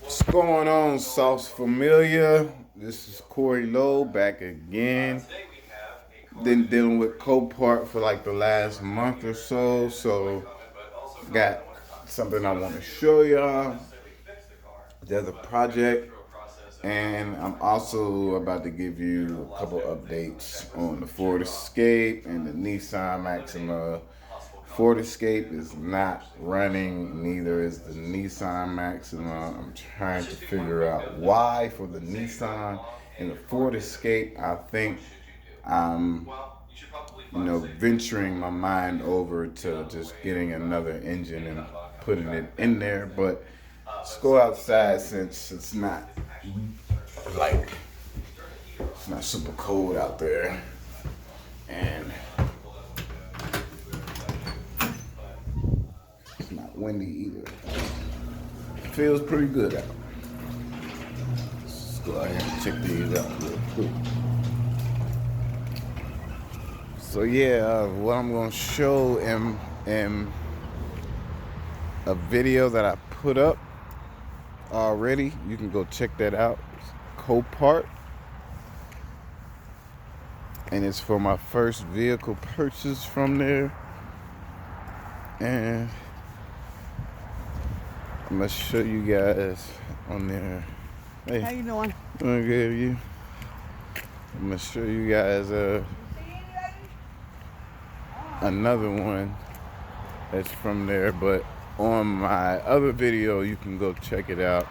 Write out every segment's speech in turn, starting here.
What's going on, Sauce Familia? This is Corey Lowe back again. Been dealing with Copart for like the last month or so, got something I want to show y'all. There's a project, and I'm also about to give you a couple updates on the Ford Escape and the Nissan Maxima. Ford Escape is not running, neither is the Nissan Maxima. I'm trying to figure out why for the Nissan and the Ford Escape. I think I'm, venturing my mind over to just getting another engine and putting it in there. But let's go outside since like it's not super cold out there, and it's not windy either. It feels pretty good out. Let's go ahead and check these out real quick. So yeah, what I'm gonna show in a video that I put up already. You can go check that out. It's Copart, and it's for my first vehicle purchase from there. And I'm gonna show you guys on there. Hey, how you doing? Doing good, you? I'm gonna show you guys another one that's from there, but on my other video you can go check it out.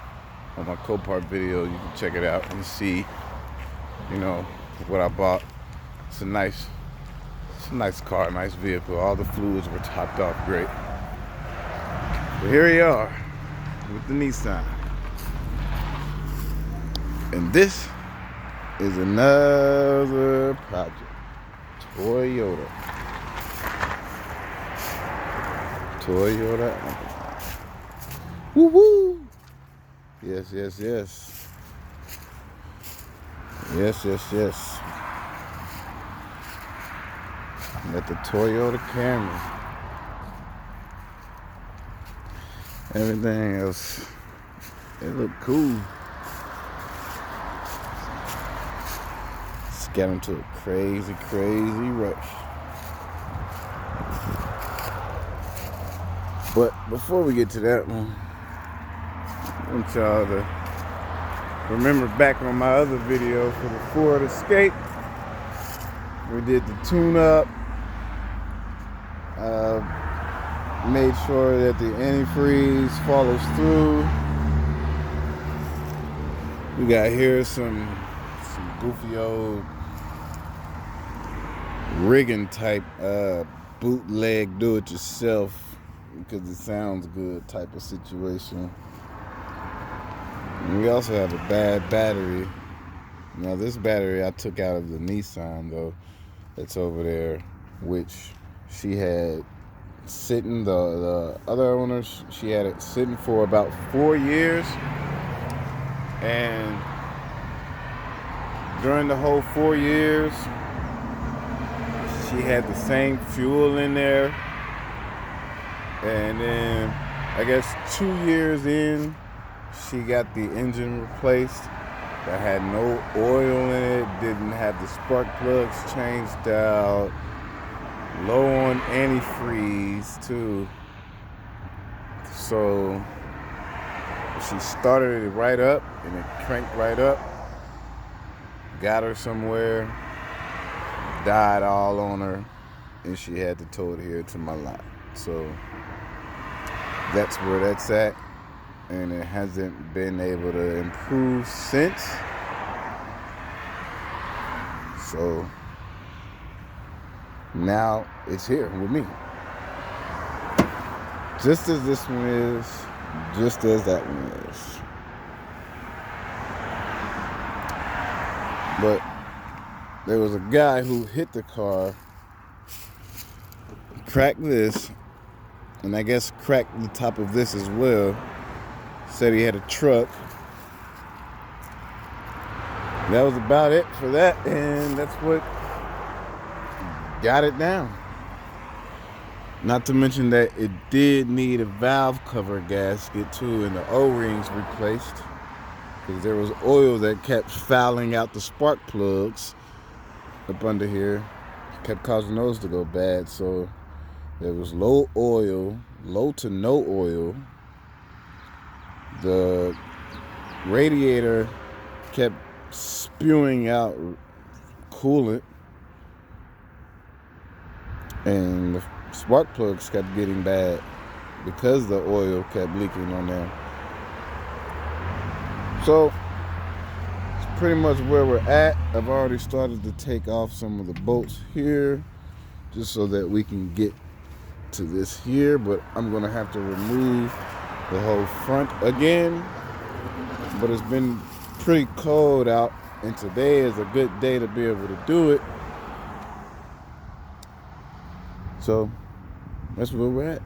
On my Copart video you can check it out and see, what I bought. It's a nice car, nice vehicle. All the fluids were topped off great. But here we are with the Nissan. And this is another project. Toyota. Woo woo. Yes. Yes. Got the Toyota Camry. Everything else, it look cool. Just got into a crazy rush. But before we get to that one, I want y'all to remember back on my other video for the Ford Escape. We did the tune-up. Made sure that the antifreeze follows through. We got here some goofy old rigging type bootleg do-it-yourself because it sounds good type of situation. And we also have a bad battery. Now this battery I took out of the Nissan though, that's over there, which she had sitting, the other owners, she had it sitting for about 4 years, and during the whole 4 years she had the same fuel in there, and then I guess 2 years in she got the engine replaced that had no oil in it, didn't have the spark plugs changed out, low on antifreeze too. So she started it right up and it cranked right up, got her somewhere, died all on her, and she had to tow it here to my lot. So that's where that's at, and it hasn't been able to improve since. So now it's here with me. Just as this one is, just as that one is. But there was a guy who hit the car, cracked this, and I guess cracked the top of this as well. Said he had a truck. That was about it for that, and that's what got it down. Not to mention that it did need a valve cover gasket too, and the O-rings replaced, because there was oil that kept fouling out the spark plugs up under here, kept causing those to go bad. So there was low to no oil. The radiator kept spewing out coolant, and the spark plugs kept getting bad because the oil kept leaking on them. So it's pretty much where we're at. I've already started to take off some of the bolts here just so that we can get to this here, but I'm gonna have to remove the whole front again. But it's been pretty cold out, and today is a good day to be able to do it. So that's where we're at.